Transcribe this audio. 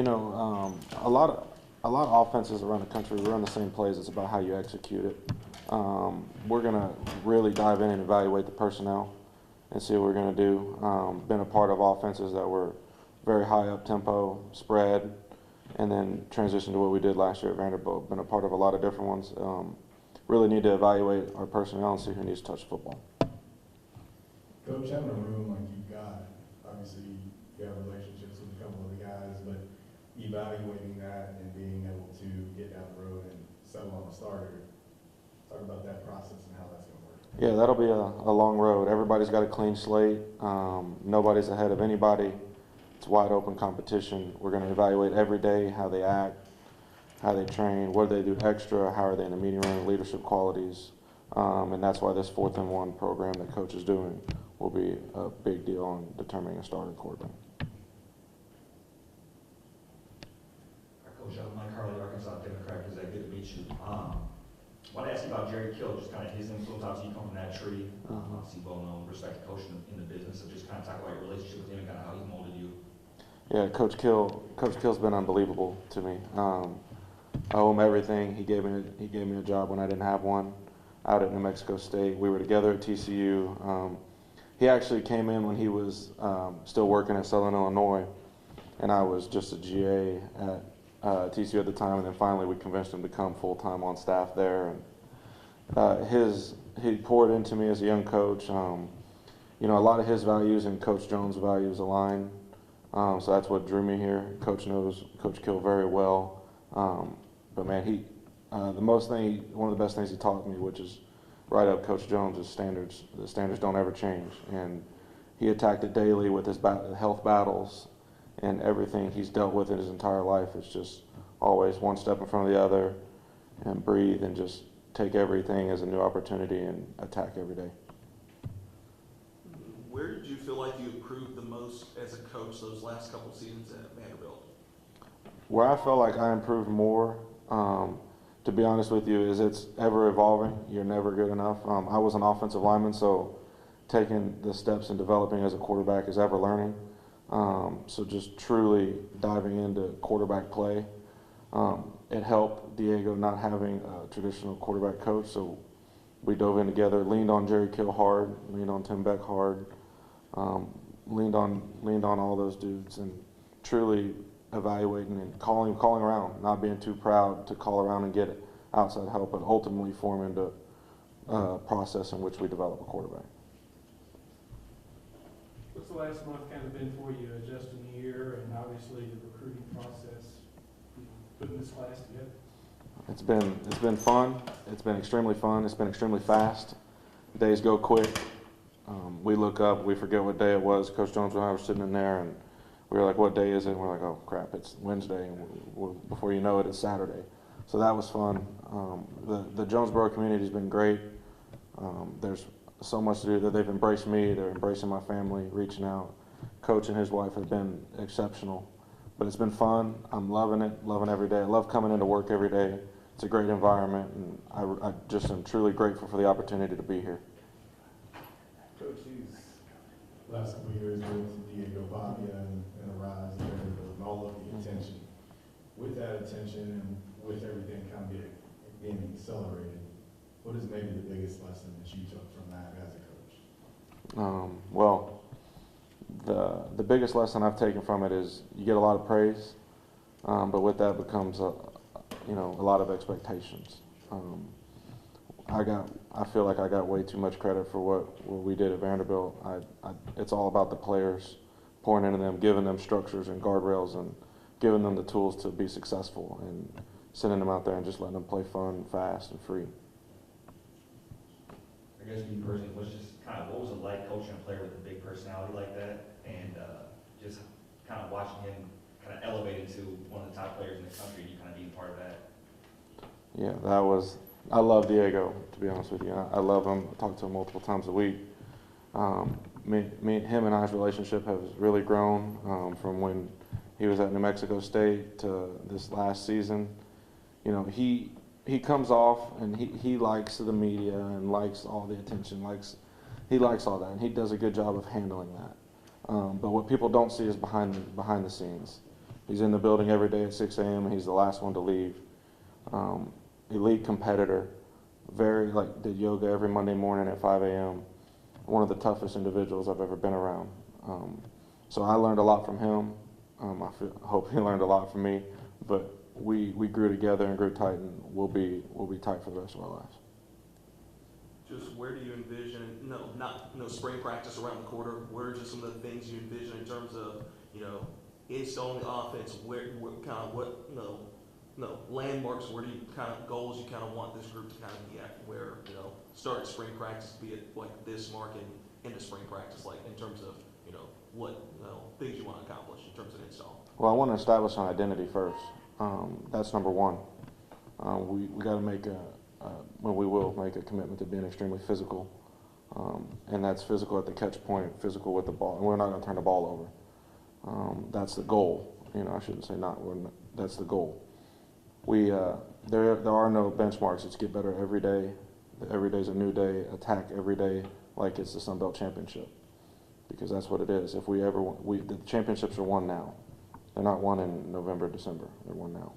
A lot of offenses around the country run the same plays. It's about how you execute it. We're gonna really dive in and evaluate the personnel and see what we're gonna do. Been a part of offenses that were very high up tempo, spread, and then transition to what we did last year at Vanderbilt. Been a part of a lot of different ones. Really need to evaluate our personnel and see who needs to touch football. Coach, having a room like you've got, obviously you have relationships with a couple of the guys, but evaluating that and being able to get down the road and settle on a starter, talk about that process and how that's going to work. Yeah, that'll be a long road. Everybody's got a clean slate. Nobody's ahead of anybody. It's wide open competition. We're going to evaluate every day how they act, how they train, what do they do extra, how are they in the meeting room, leadership qualities. And that's why this 4th and 1 program that Coach is doing will be a big deal on determining a starting quarterback. Coach, Mike Harley, Arkansas Democrat, is that good to meet you? I want to ask you about Jerry Kill, just kind of his influence. Obviously, you come from that tree. Obviously, well-known, respected coach in the business. So just kind of talk about your relationship with him and kind of how he molded you. Yeah, Coach Kill's been unbelievable to me. I owe him everything. He gave me a job when I didn't have one out at New Mexico State. We were together at TCU. He actually came in when he was still working at Southern Illinois, and I was just a GA at TCU at the time. And then finally, we convinced him to come full time on staff there. And he poured into me as a young coach. A lot of his values and Coach Jones' values align. So that's what drew me here. Coach knows Coach Kill very well. But man, one of the best things he taught me, which is right up Coach Jones' standards. The standards don't ever change. And he attacked it daily with his health battles and everything he's dealt with in his entire life. It's just always one step in front of the other and breathe and just take everything as a new opportunity and attack every day. Where did you feel like you improved the most as a coach those last couple seasons at Vanderbilt? Where I felt like I improved more, to be honest with you, is it's ever evolving. You're never good enough. I was an offensive lineman, so taking the steps and developing as a quarterback is ever learning. So just truly diving into quarterback play. It helped Diego not having a traditional quarterback coach, so we dove in together, leaned on Jerry Kill hard, leaned on Tim Beck hard, leaned on all those dudes, and truly evaluating and calling around, not being too proud to call around and get outside help, but ultimately form into a process in which we develop a quarterback. What's the last month kind of been for you, adjusting the year and obviously the recruiting process, putting this class together? It's been fun. It's been extremely fun. It's been extremely fast. Days go quick. We look up, we forget what day it was. Coach Jones and I were sitting in there, and we were like, "What day is it?" And we're like, "Oh crap, it's Wednesday." And before you know it, it's Saturday. So that was fun. The Jonesboro community has been great. There's so much to do that they've embraced me. They're embracing my family, reaching out. Coach and his wife have been exceptional. But it's been fun. I'm loving it, loving every day. I love coming into work every day. It's a great environment, and I just am truly grateful for the opportunity to be here. Coach, these last couple of years with Diego Pavia and the rise of Vanderbilt and all of the attention, with that attention and with everything kind of being accelerated, what is maybe the biggest lesson that you took from that as a coach? Well, the biggest lesson I've taken from it is you get a lot of praise, but with that becomes a lot of expectations. I feel like I got way too much credit for what we did at Vanderbilt. It's all about the players, pouring into them, giving them structures and guardrails, and giving them the tools to be successful, and sending them out there and just letting them play fun, fast, and free. I guess me personally, what was it like coaching a player with a big personality like that, and just kind of watching him kind of elevate into one of the top players in the country, and you kind of being part of that? Yeah, I love Diego, to be honest with you. I love him. I talk to him multiple times a week. Him and I's relationship has really grown from when he was at New Mexico State to this last season. He comes off and he likes the media and likes all the attention. He likes all that, and he does a good job of handling that. But what people don't see is behind the scenes. He's in the building every day at 6 a.m. and he's the last one to leave. Elite competitor, did yoga every Monday morning at 5 a.m. One of the toughest individuals I've ever been around. So I learned a lot from him. Hope he learned a lot from me. But we grew together and grew tight, and we'll be tight for the rest of our lives. Just where do you envision, no spring practice around the corner, where are just some of the things you envision in terms of, installing the offense, landmarks, where do you goals you want this group to be at, where, start spring practice, be it like this mark and into spring practice, like in terms of, what, things you want to accomplish in terms of install? Well, I want to establish an identity first. That's number one. We got to make we will make a commitment to being extremely physical, and that's physical at the catch point, physical with the ball, and we're not going to turn the ball over. That's the goal. I shouldn't say not. That's the goal. There are no benchmarks. It's get better every day. Every day's a new day. Attack every day like it's the Sun Belt Championship, because that's what it is. If we ever the championships are won now. They're not won in November, December. They're won now.